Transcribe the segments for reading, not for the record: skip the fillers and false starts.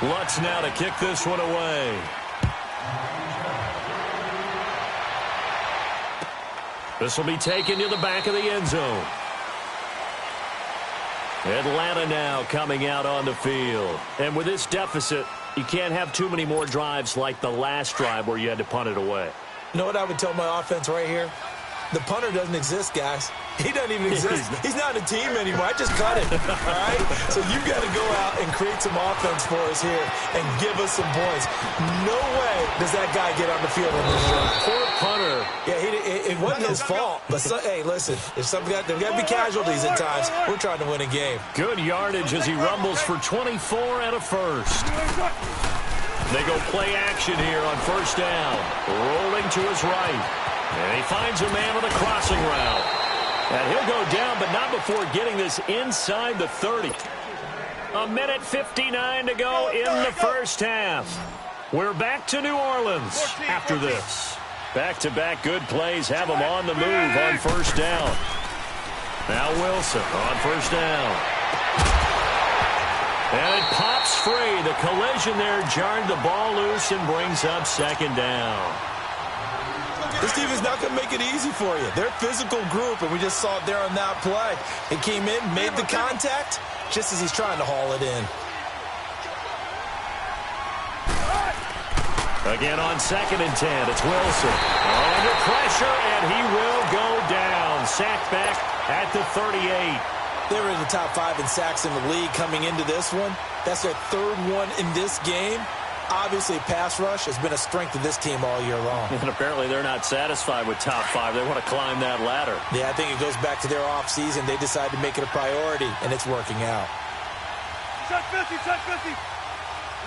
Lutz now to kick this one away. This will be taken to the back of the end zone. Atlanta now coming out on the field. And with this deficit, you can't have too many more drives like the last drive where you had to punt it away. You know what I would tell my offense right here? The punter doesn't exist, guys. He doesn't even exist. He's not a team anymore. I just cut it, all right? So you've got to go out and create some offense for us here and give us some points. No way does that guy get on the field on this drive. Poor punter. Yeah, it wasn't his fault. But, hey, listen, there's got to be casualties at times. We're trying to win a game. Good yardage as he rumbles for 24 and a first. They go play action here on first down. Rolling to his right. And he finds a man on the crossing route. And he'll go down, but not before getting this inside the 30. A minute 59 to go in the first half. We're back to New Orleans after this. Back-to-back good plays have them on the move on first down. Now Wilson on first down. And it pops free. The collision there jarred the ball loose and brings up second down. This team is not going to make it easy for you. They're a physical group, and we just saw it there on that play. It came in, made the contact, just as he's trying to haul it in. Again on 2nd and 10, it's Wilson. Under pressure, and he will go down. Sacked back at the 38. They were in the top 5 in sacks in the league coming into this one. That's their 3rd one in this game. Obviously, pass rush has been a strength of this team all year long. And apparently they're not satisfied with top 5. They want to climb that ladder. Yeah, I think it goes back to their offseason. They decided to make it a priority, and it's working out. Check 50, check 50.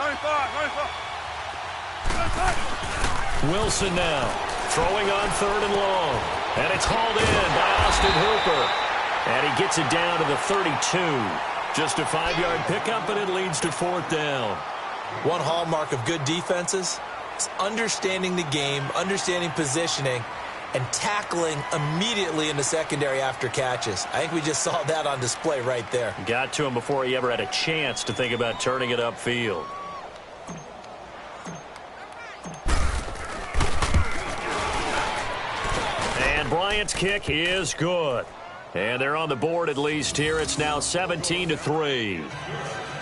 95, 95. Wilson now throwing on 3rd and long. And it's hauled in by Austin Hooper. And he gets it down to the 32. Just a 5-yard pickup, and it leads to 4th down. One hallmark of good defenses is understanding the game, understanding positioning, and tackling immediately in the secondary after catches. I think we just saw that on display right there. Got to him before he ever had a chance to think about turning it upfield. And Bryant's kick is good. And they're on the board at least here. It's now 17-3.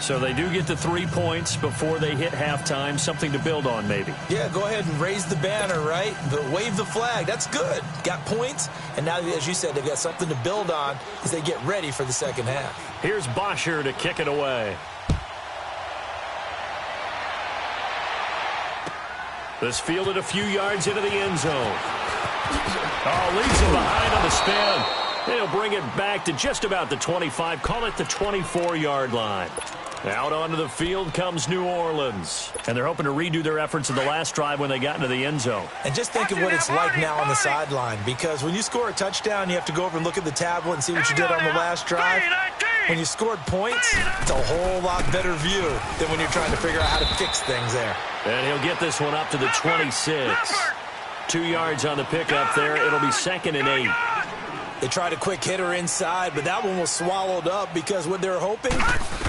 So they do get the 3 points before they hit halftime. Something to build on, maybe. Yeah, go ahead and raise the banner, right? Wave the flag. That's good. Got points. And now, as you said, they've got something to build on as they get ready for the second half. Here's Bosher to kick it away. This fielded a few yards into the end zone. Oh, leaves him behind on the spin. They'll bring it back to just about the 25. Call it the 24-yard line. Out onto the field comes New Orleans. And they're hoping to redo their efforts in the last drive when they got into the end zone. And just think of what it's like now on the sideline. Because when you score a touchdown, you have to go over and look at the tablet and see what you did on the last drive. When you scored points, it's a whole lot better view than when you're trying to figure out how to fix things there. And he'll get this one up to the 26. 2 yards on the pickup there. It'll be 2nd and 8. They tried a quick hitter inside, but that one was swallowed up because what they're hoping,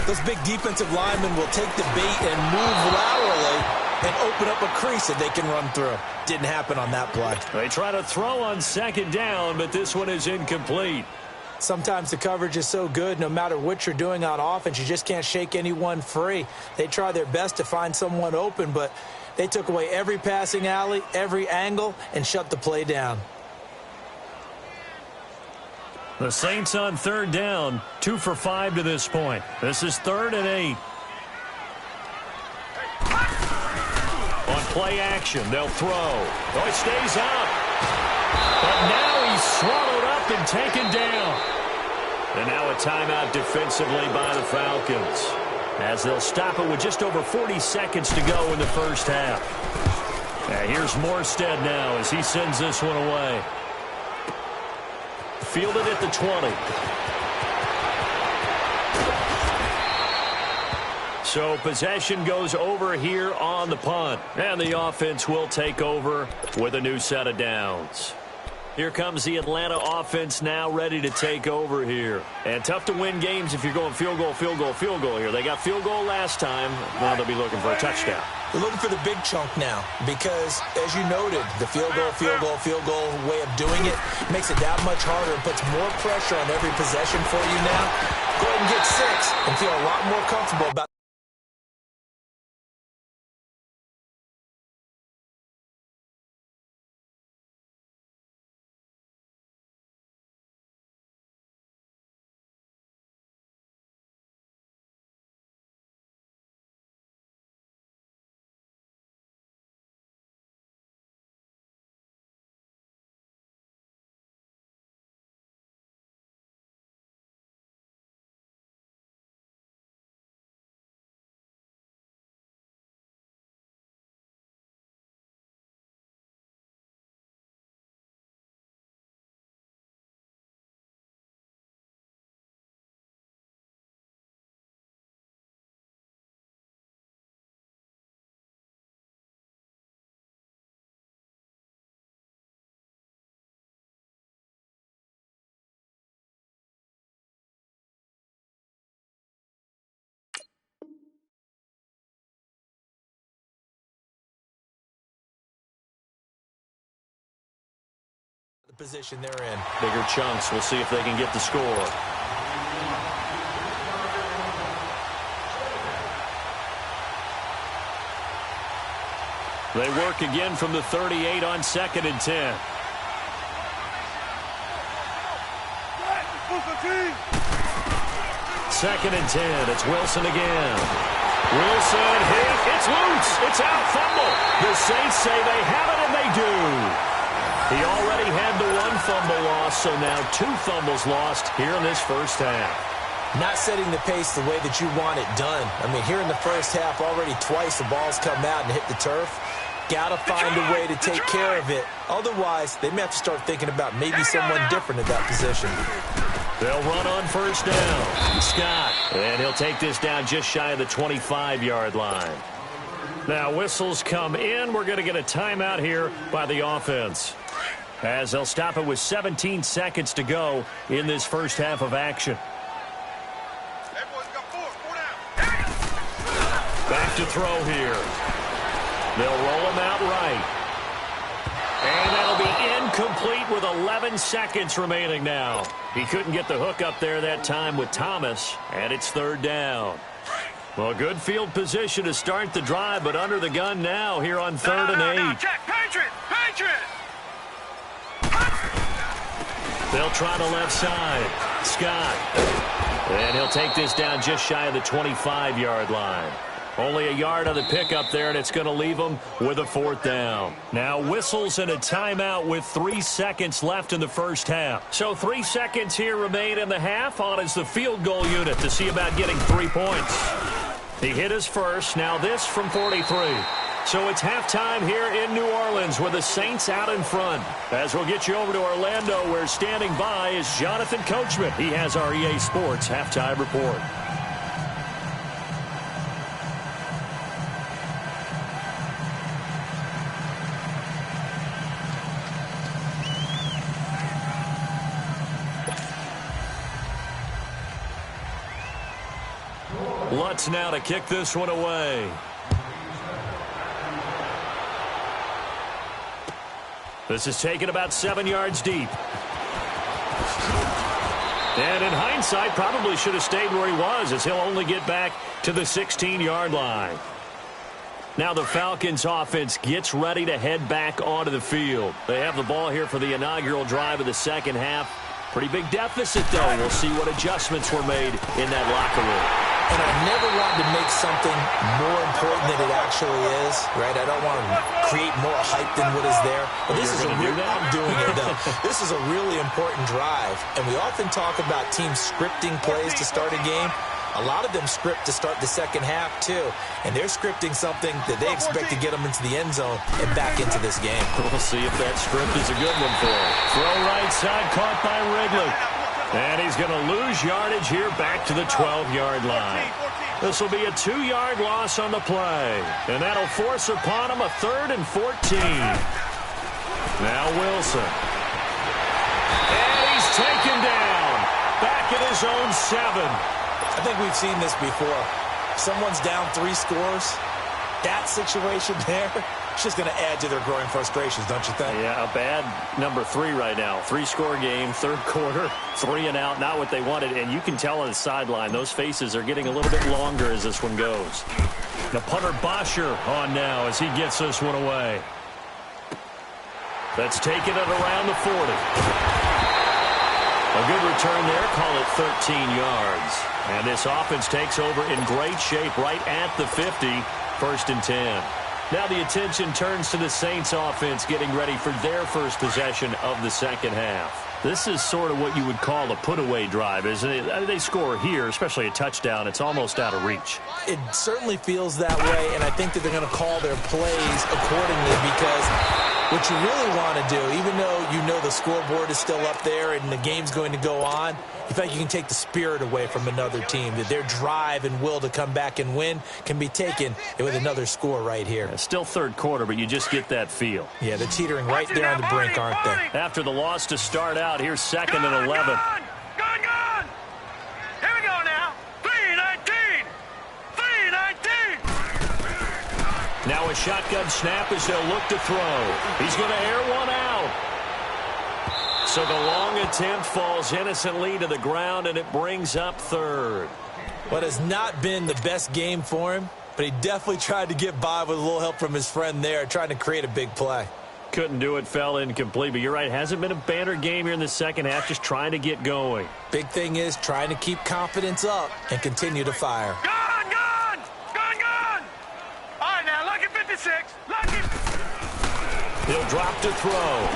those big defensive linemen will take the bait and move laterally and open up a crease that they can run through. Didn't happen on that play. They try to throw on 2nd down, but this one is incomplete. Sometimes the coverage is so good, no matter what you're doing on offense, you just can't shake anyone free. They try their best to find someone open, but they took away every passing alley, every angle, and shut the play down. The Saints on 3rd down, 2 for 5 to this point. This is 3rd and 8. On play action, they'll throw. Oh, he stays up. But now he's swallowed up and taken down. And now a timeout defensively by the Falcons, as they'll stop it with just over 40 seconds to go in the first half. Now here's Morstead now as he sends this one away. Fielded at the 20. So possession goes over here on the punt. And the offense will take over with a new set of downs. Here comes the Atlanta offense now ready to take over here. And tough to win games if you're going field goal, field goal, field goal here. They got field goal last time. Now they'll be looking for a touchdown. They're looking for the big chunk now because, as you noted, the field goal way of doing it makes it that much harder and puts more pressure on every possession for you now. Go ahead and get 6 and feel a lot more comfortable about the position they're in. Bigger chunks. We'll see if they can get the score. They work again from the 38 on 2nd and 10. Second and 10. It's Wilson again. Wilson hit. It's loose. It's out. Fumble. The Saints say they have it, and they do. He already had the 1 fumble loss, so now 2 fumbles lost here in this first half. Not setting the pace the way that you want it done. I mean, here in the first half, already twice the ball's come out and hit the turf. Got to find a way to take care of it. Otherwise, they may have to start thinking about maybe someone different at that position. They'll run on first down. Scott, and he'll take this down just shy of the 25-yard line. Now, whistles come in. We're going to get a timeout here by the offense, as they'll stop it with 17 seconds to go in this first half of action. Back to throw here. They'll roll him out right. And that'll be incomplete with 11 seconds remaining now. He couldn't get the hook up there that time with Thomas, and it's 3rd down. Well, good field position to start the drive, but under the gun now here on 3rd and 8. Patriot! They'll try the left side. Scott. And he'll take this down just shy of the 25-yard line. Only a yard on the pickup there, and it's going to leave them with a 4th down. Now whistles and a timeout with 3 seconds left in the first half. So 3 seconds here remain in the half. On is the field goal unit to see about getting 3 points. He hit his first. Now this from 43. So it's halftime here in New Orleans with the Saints out in front. As we'll get you over to Orlando, where standing by is Jonathan Coachman. He has our EA Sports halftime report. Lutz now to kick this one away. This is taken about 7 yards deep. And in hindsight, probably should have stayed where he was, as he'll only get back to the 16-yard line. Now the Falcons offense gets ready to head back onto the field. They have the ball here for the inaugural drive of the second half. Pretty big deficit, though. We'll see what adjustments were made in that locker room. And I never wanted to make something more important than it actually is, right? I don't want to create more hype than what is there. But this is I'm doing it, though. This is a really important drive. And we often talk about teams scripting plays to start a game. A lot of them script to start the second half, too. And they're scripting something that they expect to get them into the end zone and back into this game. We'll see if that script is a good one for him. Throw right side, caught by Wrigley. And he's going to lose yardage here back to the 12-yard line. This will be a 2-yard loss on the play. And that'll force upon him a 3rd and 14. Now Wilson. And he's taken down. Back at his own 7. I think we've seen this before. Someone's down 3 scores. That situation there, it's just going to add to their growing frustrations, don't you think? Yeah, a bad number 3 right now. 3-score game, third quarter, 3 and out, not what they wanted. And you can tell on the sideline, those faces are getting a little bit longer as this one goes. The punter Bosher on now as he gets this one away. That's taken it around the 40. A good return there, call it 13 yards. And this offense takes over in great shape right at the 50, 1st and 10. Now the attention turns to the Saints offense getting ready for their first possession of the second half. This is sort of what you would call a put-away drive, isn't it? They score here, especially a touchdown. It's almost out of reach. It certainly feels that way, and I think that they're going to call their plays accordingly because what you really want to do, even though you know the scoreboard is still up there and the game's going to go on, in fact, you can take the spirit away from another team, that their drive and will to come back and win can be taken with another score right here. Yeah, still third quarter, but you just get that feel. Yeah, they're teetering right there on the brink, aren't they? After the loss to start out, here's 2nd and 11. Gone! Here we go now. 3-19. 3-19. Now a shotgun snap as they'll look to throw. He's going to air one out. So the long attempt falls innocently to the ground, and it brings up 3rd. What has not been the best game for him, but he definitely tried to get by with a little help from his friend there, trying to create a big play. Couldn't do it, fell incomplete, but you're right, hasn't been a banner game here in the second half, just trying to get going. Big thing is trying to keep confidence up and continue to fire. Gone! Gone! Gone! Gone! All right, now, lucky 56. Lucky. He'll drop to throw.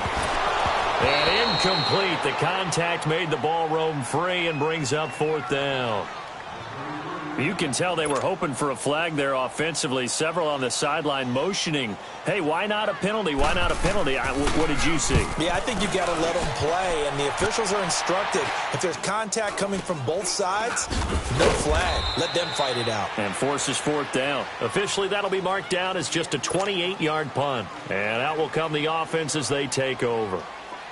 And incomplete. The contact made the ball roam free and brings up 4th down. You can tell they were hoping for a flag there offensively. Several on the sideline motioning. Hey, why not a penalty? Why not a penalty? What did you see? Yeah, I think you've got to let them play, and the officials are instructed. If there's contact coming from both sides, no flag. Let them fight it out. And forces 4th down. Officially, that'll be marked down as just a 28-yard punt. And out will come the offense as they take over.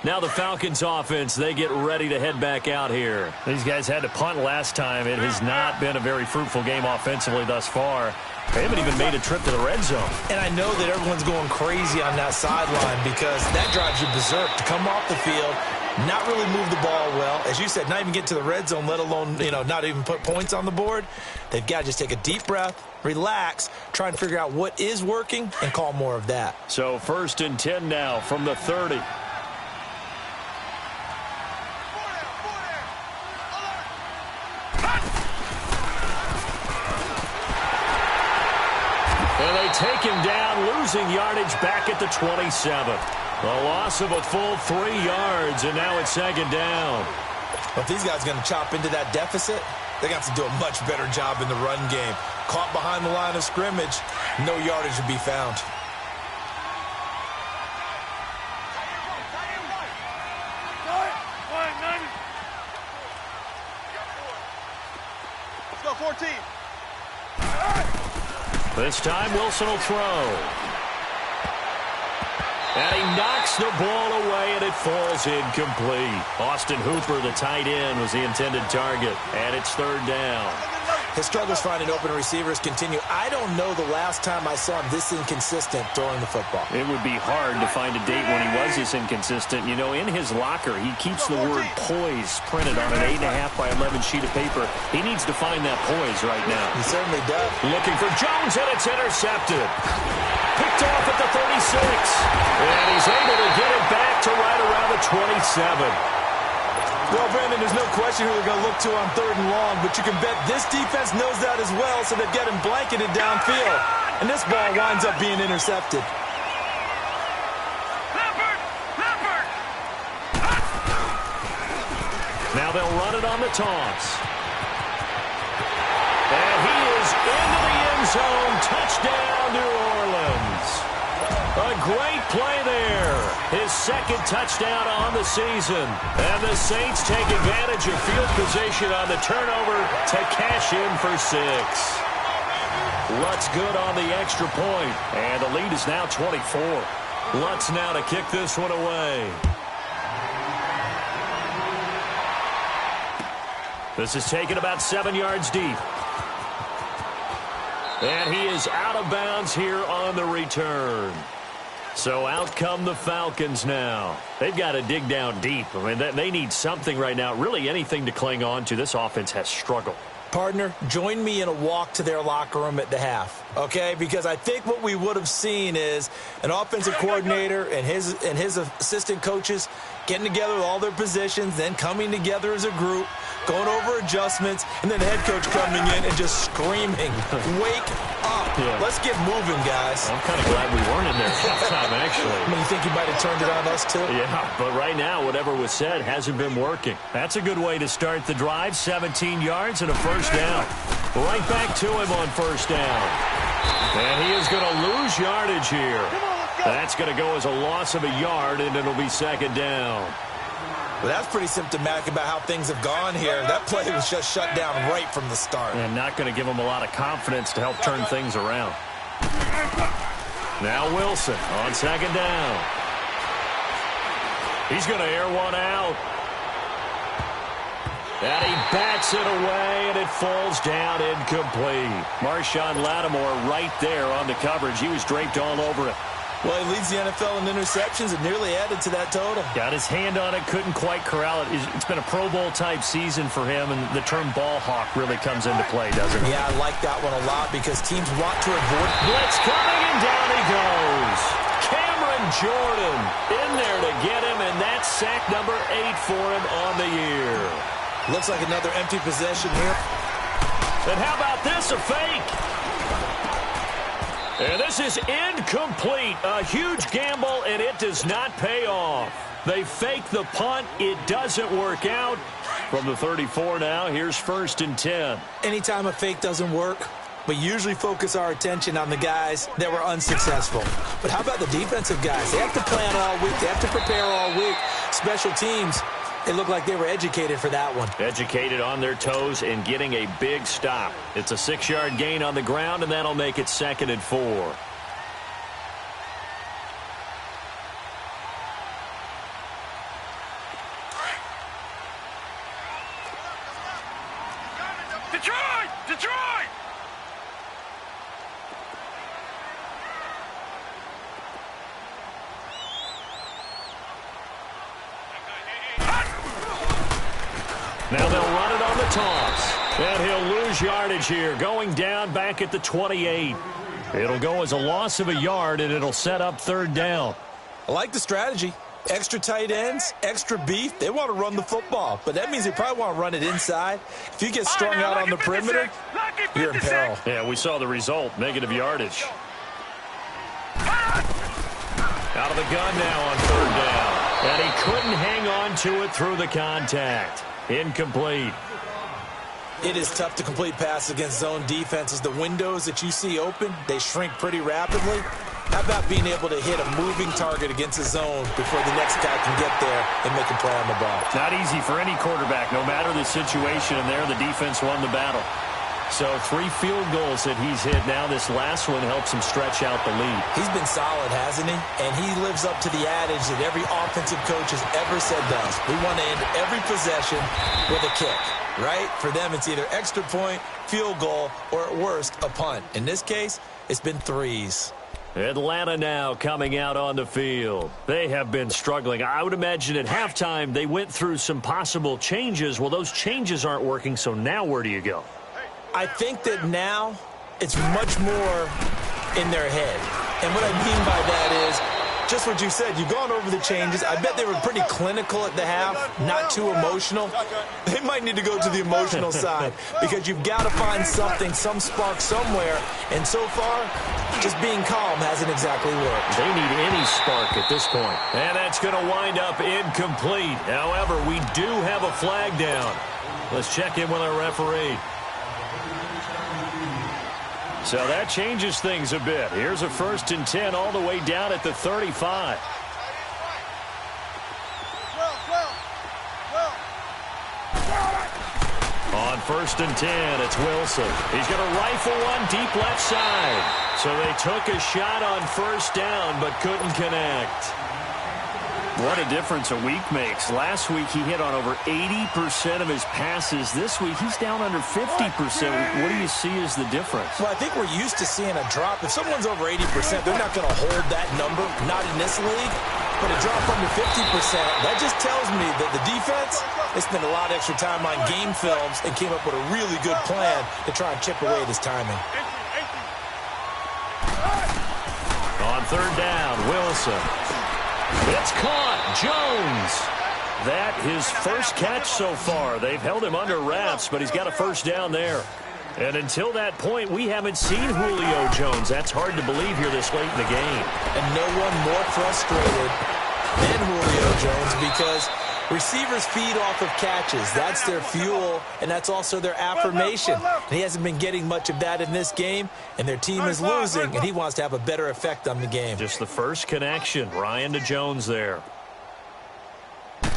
Now the Falcons offense, they get ready to head back out here. These guys had to punt last time. It has not been a very fruitful game offensively thus far. They haven't even made a trip to the red zone. And I know that everyone's going crazy on that sideline because that drives you berserk to come off the field, not really move the ball well. As you said, not even get to the red zone, let alone, not even put points on the board. They've got to just take a deep breath, relax, try and figure out what is working, and call more of that. So 1st and 10 now from the 30. And they take him down, losing yardage back at the 27. A loss of a full 3 yards, and now it's 2nd down. Well, if these guys are going to chop into that deficit, they got to do a much better job in the run game. Caught behind the line of scrimmage, no yardage to be found. Let's go, 14. This time Wilson will throw. And he knocks the ball away, and it falls incomplete. Austin Hooper, the tight end, was the intended target, and it's 3rd down. His struggles finding open receivers continue. I don't know the last time I saw him this inconsistent throwing the football. It would be hard to find a date when he was this inconsistent. You know, in his locker, he keeps the word poise printed on an 8.5 by 11 sheet of paper. He needs to find that poise right now. He certainly does. Looking for Jones, and it's intercepted. Picked off at the 36. And he's able to get it back to right around the 27. Well, Brandon, there's no question who they're going to look to on 3rd and long, but you can bet this defense knows that as well, so they've got him blanketed downfield. And this ball winds up being intercepted. Now they'll run it on the toss. And he is into the end zone. Touchdown, New Orleans. A great play there. His 2nd touchdown on the season. And the Saints take advantage of field position on the turnover to cash in for 6. Lutz good on the extra point. And the lead is now 24. Lutz now to kick this one away. This is taken about 7 yards deep. And he is out of bounds here on the return. So out come the Falcons now. They've got to dig down deep. I mean, they need something right now, really anything to cling on to. This offense has struggled. Partner, join me in a walk to their locker room at the half, okay? Because I think what we would have seen is an offensive coordinator and his assistant coaches getting together with all their positions, then coming together as a group, going over adjustments, and then the head coach coming in and just screaming, wake up. Yeah. Let's get moving, guys. I'm kind of glad we weren't in there halftime, actually. I mean, you think he might have turned it on us, too? Yeah, but right now, whatever was said hasn't been working. That's a good way to start the drive, 17 yards and a first down. Right back to him on first down. And he is going to lose yardage here. That's going to go as a loss of a yard, and it'll be second down. Well, that's pretty symptomatic about how things have gone here. That play was just shut down right from the start. And not going to give him a lot of confidence to help turn things around. Now Wilson on second down. He's going to air one out. And he bats it away, and it falls down incomplete. Marshawn Lattimore right there on the coverage. He was draped all over it. Well, he leads the NFL in interceptions and nearly added to that total. Got his hand on it, couldn't quite corral it. It's been a Pro Bowl-type season for him, and the term ball hawk really comes into play, doesn't it? Yeah, I like that one a lot because teams want to avoid. Blitz coming, and down he goes. Cameron Jordan in there to get him, and that's sack number 8 for him on the year. Looks like another empty possession here. And how about this, a fake? And this is incomplete. A huge gamble, and it does not pay off. They fake the punt. It doesn't work out. From the 34 now, here's 1st and 10. Anytime a fake doesn't work, we usually focus our attention on the guys that were unsuccessful. But how about the defensive guys? They have to plan all week. They have to prepare all week. Special teams, it looked like they were educated for that one. Educated on their toes and getting a big stop. It's a 6-yard gain on the ground, and that'll make it 2nd and 4. Detroit! Detroit! Now they'll run it on the toss. And he'll lose yardage here, going down back at the 28. It'll go as a loss of a yard, and it'll set up 3rd down. I like the strategy. Extra tight ends, extra beef. They want to run the football, but that means they probably want to run it inside. If you get strung out on the perimeter, you're in peril. Yeah, we saw the result, negative yardage. Out of the gun now on 3rd down. And he couldn't hang on to it through the contact. Incomplete. It is tough to complete passes against zone defenses. The windows that you see open, they shrink pretty rapidly. How about being able to hit a moving target against a zone before the next guy can get there and make a play on the ball? Not easy for any quarterback, no matter the situation, and there the defense won the battle. So 3 field goals that he's hit now. This last one helps him stretch out the lead. He's been solid, hasn't he? And he lives up to the adage that every offensive coach has ever said does. We want to end every possession with a kick, right? For them, it's either extra point, field goal, or at worst, a punt. In this case, it's been 3s. Atlanta now coming out on the field. They have been struggling. I would imagine at halftime they went through some possible changes. Well, those changes aren't working, so now where do you go? I think that now it's much more in their head. And what I mean by that is just what you said. You've gone over the changes. I bet they were pretty clinical at the half, not too emotional. They might need to go to the emotional side because you've got to find something, some spark somewhere. And so far, just being calm hasn't exactly worked. They need any spark at this point. And that's going to wind up incomplete. However, we do have a flag down. Let's check in with our referee. So that changes things a bit. Here's a 1st and 10 all the way down at the 35. On 1st and 10, it's Wilson. He's going to rifle one deep left side. So they took a shot on 1st down but couldn't connect. What a difference a week makes. Last week he hit on over 80% of his passes. This week he's down under 50%. What do you see as the difference? Well, I think we're used to seeing a drop. If someone's over 80%, they're not going to hold that number, not in this league. But a drop under 50%, that just tells me that the defense, they spent a lot of extra time on game films and came up with a really good plan to try and chip away at his timing. On third down, Wilson. It's caught. Jones. That his first catch so far. They've held him under wraps, but he's got a first down there. And until that point, we haven't seen Julio Jones. That's hard to believe here this late in the game. And no one more frustrated than Julio Jones because receivers feed off of catches. That's their fuel, and that's also their affirmation. And he hasn't been getting much of that in this game, and their team is losing, and he wants to have a better effect on the game. Just the first connection. Ryan to Jones there. And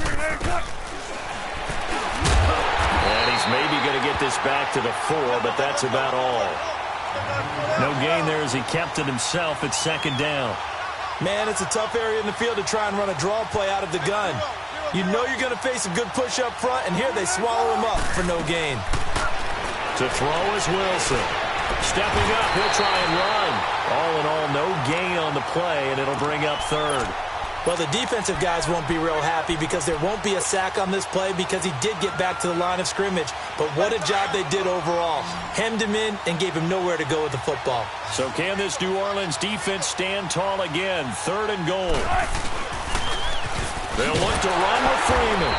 he's maybe going to get this back to the 4, but that's about all. No gain there as he kept it himself at second down. Man, it's a tough area in the field to try and run a draw play out of the gun. You know you're going to face a good push up front, and here they swallow him up for no gain. To throw is Wilson. Stepping up, he'll try and run. All in all, no gain on the play, and it'll bring up third. Well, the defensive guys won't be real happy because there won't be a sack on this play because he did get back to the line of scrimmage. But what a job they did overall. Hemmed him in and gave him nowhere to go with the football. So can this New Orleans defense stand tall again? Third and goal. They'll look to run with Freeman.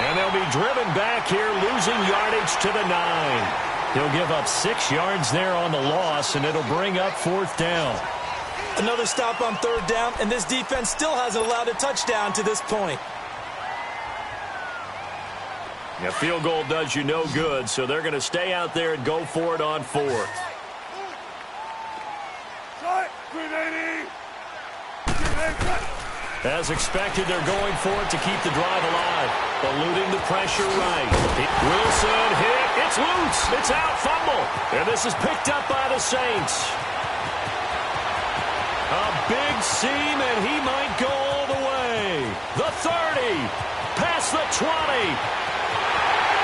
And they'll be driven back here, losing yardage to the 9. He'll give up 6 yards there on the loss, and it'll bring up fourth down. Another stop on third down, and this defense still hasn't allowed a touchdown to this point. A field goal does you no good, so they're going to stay out there and go for it on fourth. As expected, they're going for it to keep the drive alive. Eluding the pressure right. Wilson hit. It's loose. It's out. Fumble. And this is picked up by the Saints. A big seam, and he might go all the way. The 30. Past the 20.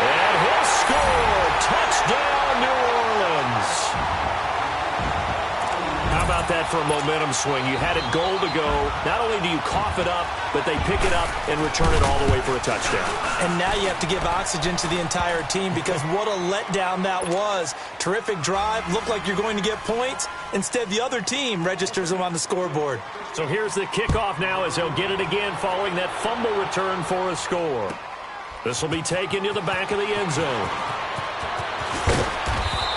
And he'll score. Touchdown, New Orleans. How about that for a momentum swing? You had it goal to go. Not only do you cough it up, but they pick it up and return it all the way for a touchdown. And now you have to give oxygen to the entire team because what a letdown that was. Terrific drive. Looked like you're going to get points. Instead, the other team registers them on the scoreboard. So here's the kickoff now as they'll get it again following that fumble return for a score. This will be taken to the back of the end zone.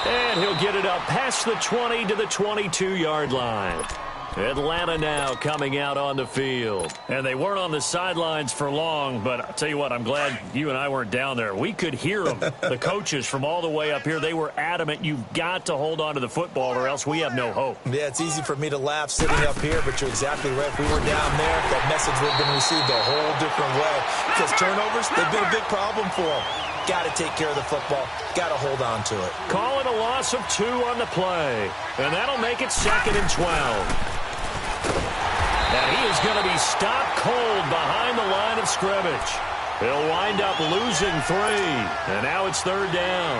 And he'll get it up past the 20 to the 22-yard line. Atlanta now coming out on the field. And they weren't on the sidelines for long, but I'll tell you what, I'm glad you and I weren't down there. We could hear them. The coaches from all the way up here, they were adamant, you've got to hold on to the football or else we have no hope. Yeah, it's easy for me to laugh sitting up here, but you're exactly right. If we were down there, that message would have been received a whole different way. Because turnovers, they've been a big problem for them. Got to take care of the football. Got to hold on to it. Call it a loss of 2 on the play. And that'll make it 2nd and 12. And he is going to be stopped cold behind the line of scrimmage. He'll wind up losing 3. And now it's 3rd down.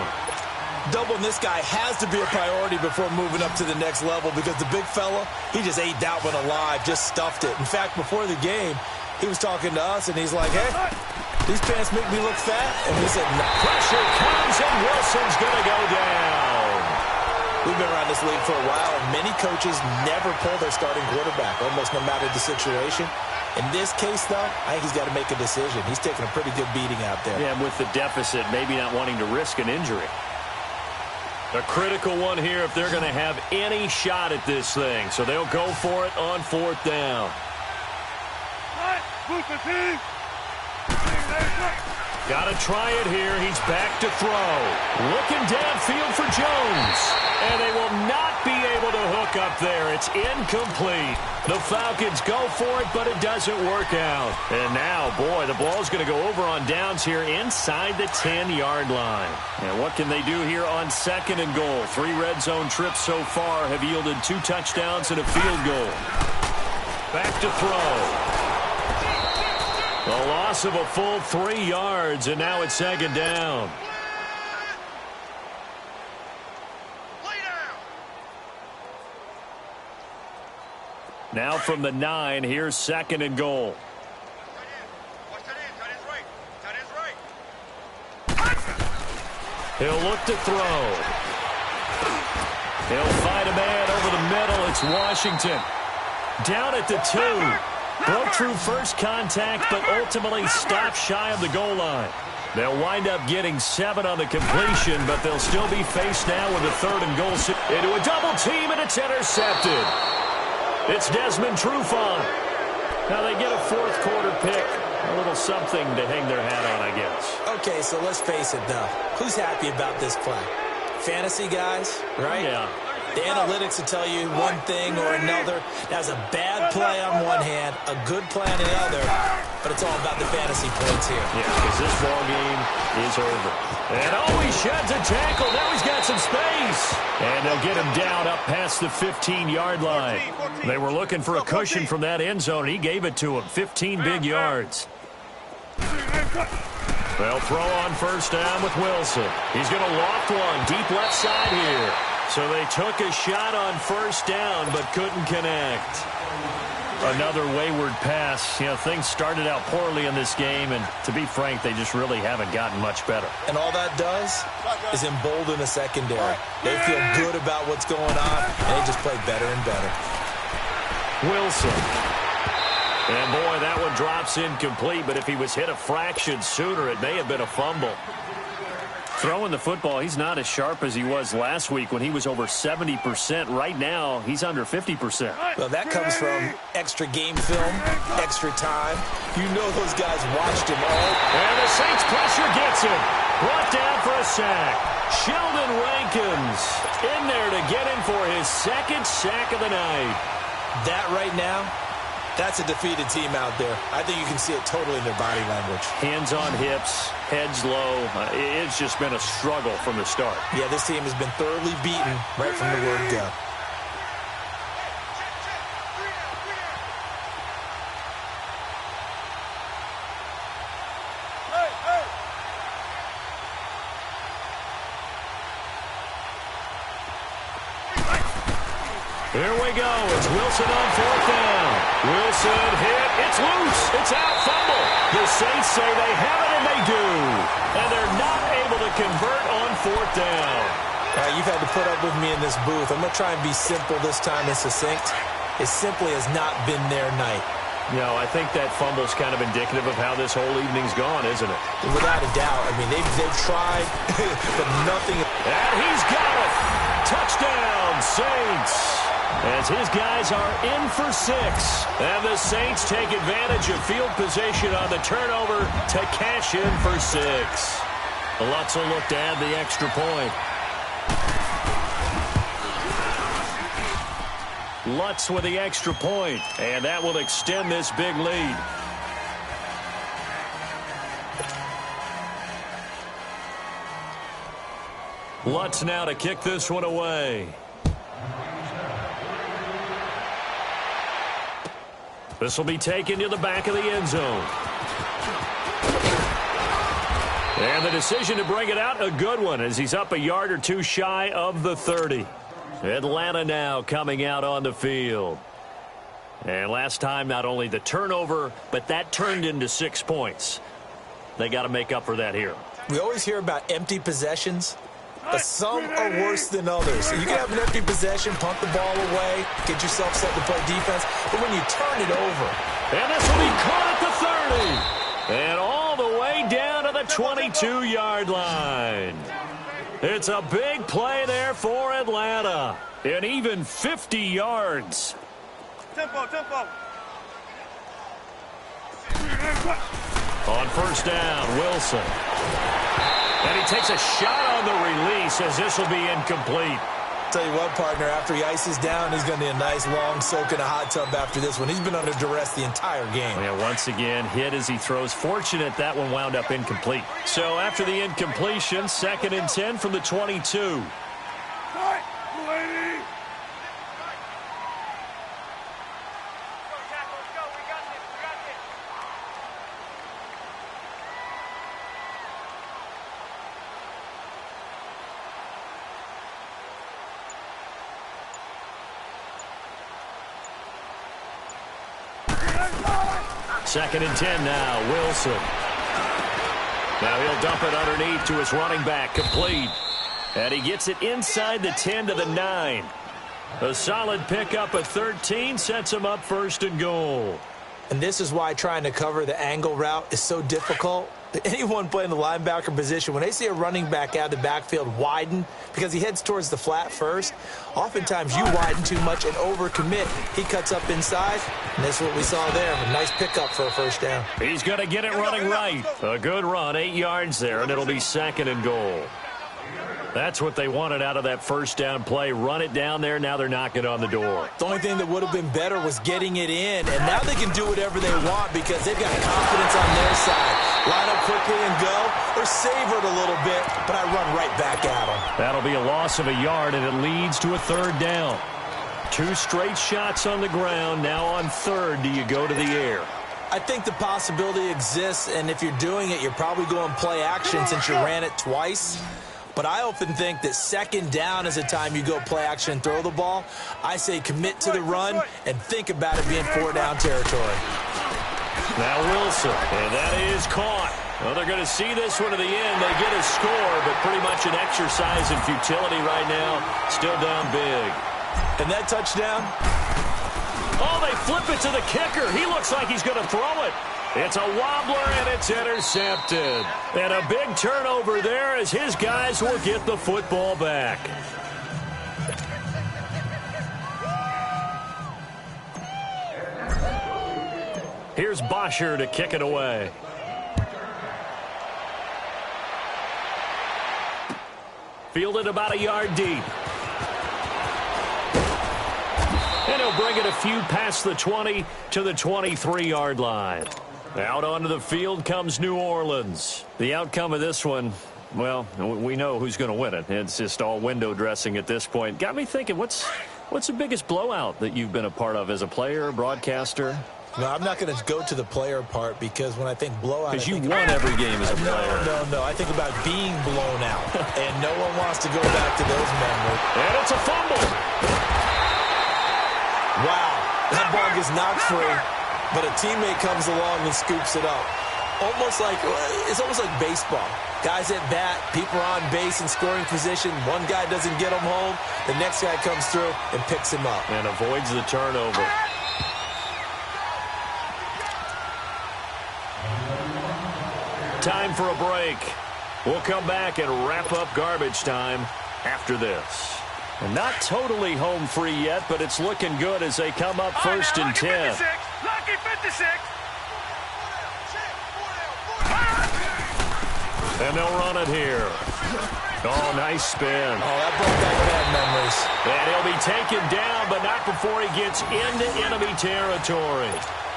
Doubling this guy has to be a priority before moving up to the next level because the big fella, he just ate that one alive, just stuffed it. In fact, before the game, he was talking to us, and he's like, hey, these pants make me look fat. And we said, no. Pressure comes, and Wilson's going to go down. We've been around this league for a while, and many coaches never pull their starting quarterback, almost no matter the situation. In this case, though, I think he's got to make a decision. He's taking a pretty good beating out there. Yeah, with the deficit, maybe not wanting to risk an injury. A critical one here if they're going to have any shot at this thing. So they'll go for it on 4th down. Got to try it here. He's back to throw. Looking downfield for Jones. And they will not be able to hook up there. It's incomplete. The Falcons go for it, but it doesn't work out. And now, boy, the ball's going to go over on downs here inside the 10-yard line. And what can they do here on 2nd and goal? 3 red zone trips so far have yielded 2 touchdowns and a field goal. Back to throw. A loss of a full 3 yards, and now it's second down. Now from the 9, here's second and goal. He'll look to throw. He'll find a man over the middle. It's Washington. Down at the 2. Broke through first contact, but ultimately stopped shy of the goal line. They'll wind up getting 7 on the completion, but they'll still be faced now with a 3rd and goal. Into a double team, and it's intercepted. It's Desmond Trufant. Now they get a 4th quarter pick. A little something to hang their hat on, I guess. Okay, so let's face it, though. Who's happy about this play? Fantasy guys, right? Yeah. The analytics will tell you one thing or another. That's a bad play on one hand, a good play on the other, but it's all about the fantasy points here. Yeah, because this ball game is over. And he sheds a tackle. Now he's got some space. And they'll get him down up past the 15-yard line. They were looking for a cushion from that end zone, and he gave it to him. 15 big yards. They'll throw on first down with Wilson. He's going to loft one deep left side here. So they took a shot on first down but couldn't connect. Another wayward pass. You know, things started out poorly in this game, and to be frank, they just really haven't gotten much better. And all that does is embolden the secondary. They feel good about what's going on, and they just play better and better. Wilson. And, boy, that one drops incomplete, but if he was hit a fraction sooner, it may have been a fumble. Throwing the football, he's not as sharp as he was last week when he was over 70%. Right now, he's under 50%. Well, that comes from extra game film, extra time. You know those guys watched him all. And the Saints pressure gets him. Brought down for a sack. Sheldon Rankins in there to get him for his 2nd sack of the night. That right now, that's a defeated team out there. I think you can see it totally in their body language. Hands on hips, heads low. It's just been a struggle from the start. Yeah, this team has been thoroughly beaten right from the word go. Here we go. It's Wilson on 4th down. Wilson hit. It's loose. It's out. Fumble. The Saints say they have it, and they do. And they're not able to convert on 4th down. You've had to put up with me in this booth. I'm going to try and be simple this time and succinct. It simply has not been their night. No, I think that fumble's kind of indicative of how this whole evening's gone, isn't it? Without a doubt. I mean, they've tried, but nothing. And he's got it. Touchdown, Saints. As his guys are in for 6. And the Saints take advantage of field position on the turnover to cash in for 6. Lutz will look to add the extra point. Lutz with the extra point, and that will extend this big lead. Lutz now to kick this one away. This will be taken to the back of the end zone. And the decision to bring it out, a good one, as he's up a yard or two shy of the 30. Atlanta now coming out on the field. And last time, not only the turnover, but that turned into 6 points. They got to make up for that here. We always hear about empty possessions, but some are worse than others. You can have an empty possession, punt the ball away, get yourself set to play defense, but when you turn it over. And this will be caught at the 30. And all the way down to the 22-yard line. It's a big play there for Atlanta. And even 50 yards. Tempo. On first down, Wilson. And he takes a shot on the release as this will be incomplete. Tell you what, partner, after he ices down, he's going to need a nice long soak in a hot tub after this one. He's been under duress the entire game. Yeah, once again, hit as he throws. Fortunate that one wound up incomplete. So after the incompletion, 2nd and 10 from the 22. 2nd and 10 now. Wilson. Now he'll dump it underneath to his running back. Complete. And he gets it inside the 10 to the 9. A solid pickup at 13 sets him up 1st and goal. And this is why trying to cover the angle route is so difficult. Anyone playing the linebacker position, when they see a running back out of the backfield widen because he heads towards the flat first, oftentimes you widen too much and overcommit. He cuts up inside, and that's what we saw there. A nice pickup for a 1st down. He's going to get it running right. A good run, 8 yards there, and it'll be 2nd and goal. That's what they wanted out of that 1st down play. Run it down there. Now they're knocking on the door. The only thing that would have been better was getting it in, and now they can do whatever they want because they've got confidence on their side. Line up quickly and go, or savor it a little bit, but I run right back at them. That'll be a loss of a yard, and it leads to a 3rd down. 2 straight shots on the ground. Now on 3rd, do you go to the air? I think the possibility exists, and if you're doing it, you're probably going play action since you ran it twice. But I often think that 2nd down is a time you go play action and throw the ball. I say commit to the run and think about it being 4-down territory. Now Wilson, and that is caught. Well, they're going to see this one to the end. They get a score, but pretty much an exercise in futility right now. Still down big. And that touchdown? Oh, they flip it to the kicker. He looks like he's going to throw it. It's a wobbler, and it's intercepted. And a big turnover there as his guys will get the football back. Here's Bosher to kick it away. Fielded about a yard deep. And he'll bring it a few past the 20 to the 23-yard line. Out onto the field comes New Orleans. The outcome of this one, well, we know who's going to win it. It's just all window dressing at this point. Got me thinking, what's the biggest blowout that you've been a part of as a player, broadcaster? No, I'm not going to go to the player part because when I think blowout... Because you won every game as a player. No. I think about being blown out, and no one wants to go back to those memories. And it's a fumble. Wow, that ball gets knocked free, but a teammate comes along and scoops it up. It's almost like baseball. Guys at bat, people are on base in scoring position. One guy doesn't get him home. The next guy comes through and picks him up. And avoids the turnover. Time for a break. We'll come back and wrap up garbage time after this. And not totally home free yet, but it's looking good as they come up 1st and 10. Lucky 56. And they'll run it here. Oh, nice spin. Oh, that brought back bad memories. And he'll be taken down, but not before he gets into enemy territory.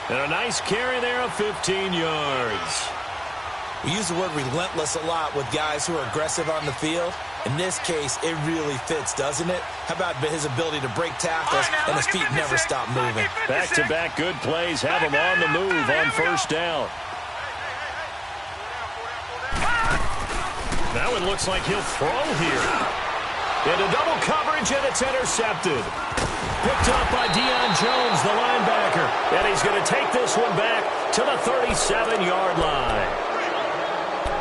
And a nice carry there of 15 yards. We use the word relentless a lot with guys who are aggressive on the field. In this case, it really fits, doesn't it? How about his ability to break tackles and his feet never stop moving? Back-to-back good plays have him on the move on 1st down. Now it looks like he'll throw here. Into double coverage, and it's intercepted. Picked up by Deion Jones, the linebacker. And he's going to take this one back to the 37-yard line.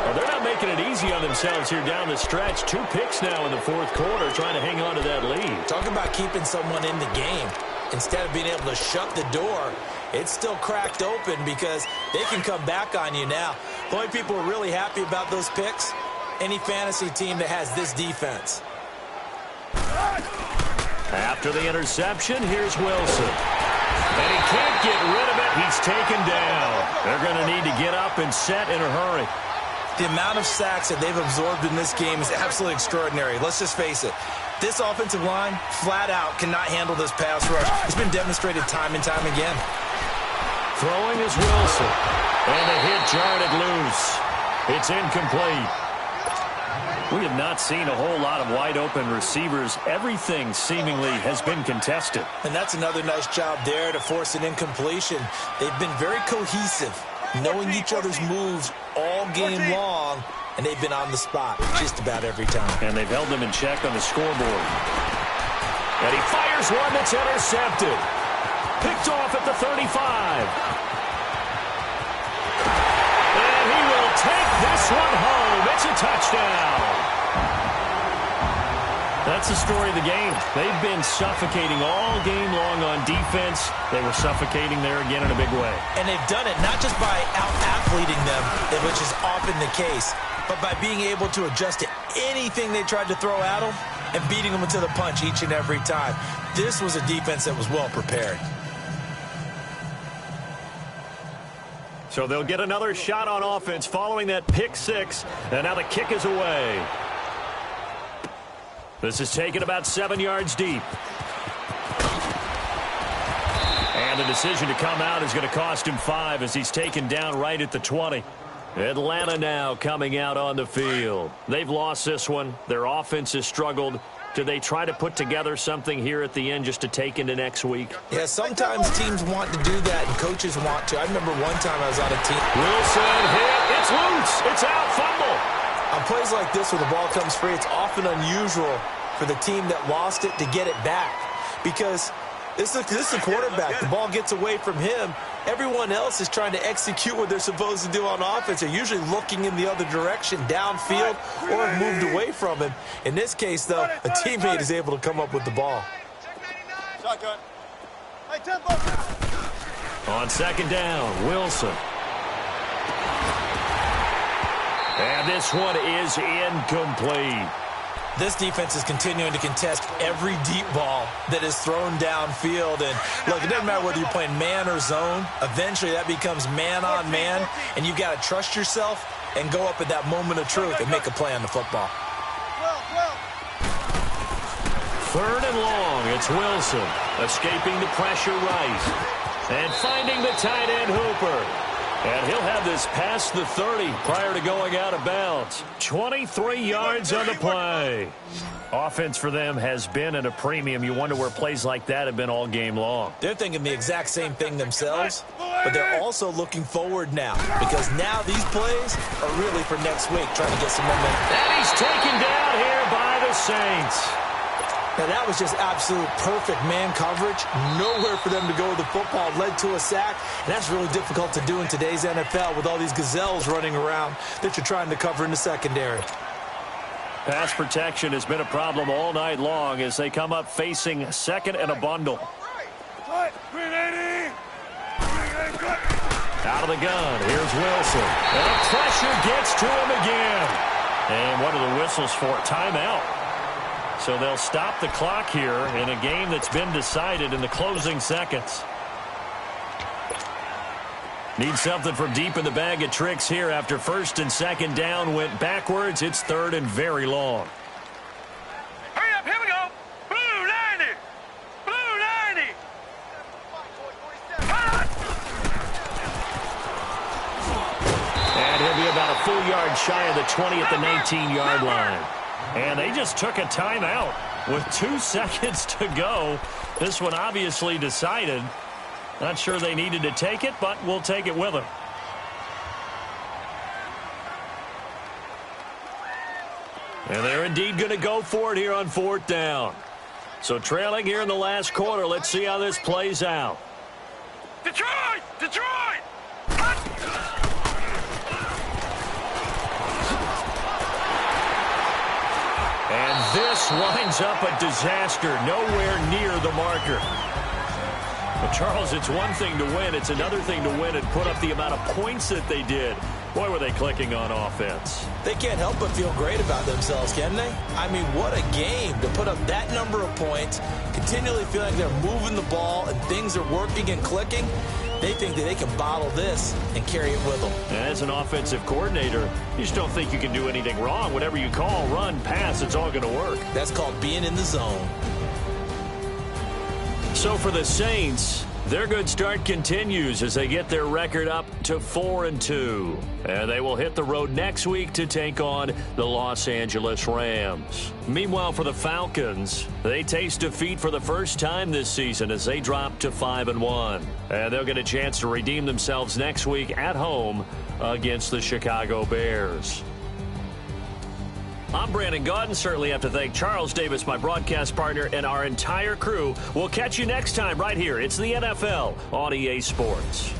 Well, they're not making it easy on themselves here down the stretch. 2 picks now in the 4th quarter, trying to hang on to that lead. Talk about keeping someone in the game. Instead of being able to shut the door, it's still cracked open because they can come back on you now. The only people who are really happy about those picks, any fantasy team that has this defense. After the interception, here's Wilson. And he can't get rid of it. He's taken down. They're going to need to get up and set in a hurry. The amount of sacks that they've absorbed in this game is absolutely extraordinary. Let's just face it. This offensive line, flat out, cannot handle this pass rush. It's been demonstrated time and time again. Throwing is Wilson. And the hit jarred it loose. It's incomplete. We have not seen a whole lot of wide-open receivers. Everything seemingly has been contested. And that's another nice job there to force an incompletion. They've been very cohesive, knowing each other's moves all game long, and they've been on the spot just about every time. And they've held them in check on the scoreboard. And he fires one that's intercepted. Picked off at the 35. And he will take this one home. It's a touchdown. That's the story of the game. They've been suffocating all game long on defense. They were suffocating there again in a big way. And they've done it not just by out-athleting them, which is often the case, but by being able to adjust to anything they tried to throw at them and beating them into the punch each and every time. This was a defense that was well prepared. So they'll get another shot on offense following that pick six, and now the kick is away. This is taken about 7 yards deep. And the decision to come out is going to cost him 5 as he's taken down right at the 20. Atlanta now coming out on the field. They've lost this one. Their offense has struggled. Do they try to put together something here at the end just to take into next week? Yeah, sometimes teams want to do that and coaches want to. I remember one time I was on a team. Wilson hit. It's loose. It's out. Fumble. On plays like this where the ball comes free, it's often unusual for the team that lost it to get it back because this is the quarterback. The ball gets away from him. Everyone else is trying to execute what they're supposed to do on offense. They're usually looking in the other direction, downfield, or have moved away from him. In this case, though, a teammate is able to come up with the ball. Shotgun. Hey, tempo. On second down, Wilson. And this one is incomplete. This defense is continuing to contest every deep ball that is thrown downfield. And, look, it doesn't matter whether you're playing man or zone. Eventually, that becomes man on man, and you've got to trust yourself and go up at that moment of truth and make a play on the football. Third and long, it's Wilson. Escaping the pressure right. And finding the tight end Hooper. And he'll have this past the 30 prior to going out of bounds. 23 yards on the play. Offense for them has been at a premium. You wonder where plays like that have been all game long. They're thinking the exact same thing themselves, but they're also looking forward now because now these plays are really for next week, trying to get some momentum. And he's taken down here by the Saints. Now, that was just absolute perfect man coverage. Nowhere for them to go with the football. Led to a sack. And that's really difficult to do in today's NFL with all these gazelles running around that you're trying to cover in the secondary. Pass protection has been a problem all night long as they come up facing second and a bundle. Out of the gun. Here's Wilson. And the pressure gets to him again. And what are the whistles for? Timeout. So they'll stop the clock here in a game that's been decided in the closing seconds. Need something from deep in the bag of tricks here after first and second down went backwards. It's third and very long. Hurry up, here we go. Blue 90. Blue 90. And he'll be about a full yard shy of the 20 at the 19-yard line. And they just took a timeout with 2 seconds to go. This one obviously decided. Not sure they needed to take it, but we'll take it with them. And they're indeed going to go for it here on fourth down. So trailing here in the last quarter. Let's see how this plays out. Detroit! Detroit! And this winds up a disaster. Nowhere near the marker. But Charles, it's one thing to win. It's another thing to win and put up the amount of points that they did. Boy, were they clicking on offense. They can't help but feel great about themselves, can they? I mean, what a game to put up that number of points, continually feeling like they're moving the ball and things are working and clicking. They think that they can bottle this and carry it with them. And as an offensive coordinator, you just don't think you can do anything wrong. Whatever you call, run, pass, it's all going to work. That's called being in the zone. So for the Saints, their good start continues as they get their record up to 4-2. And they will hit the road next week to take on the Los Angeles Rams. Meanwhile, for the Falcons, they taste defeat for the first time this season as they drop to 5-1. And they'll get a chance to redeem themselves next week at home against the Chicago Bears. I'm Brandon Gaudin. Certainly have to thank Charles Davis, my broadcast partner, and our entire crew. We'll catch you next time right here. It's the NFL on EA Sports.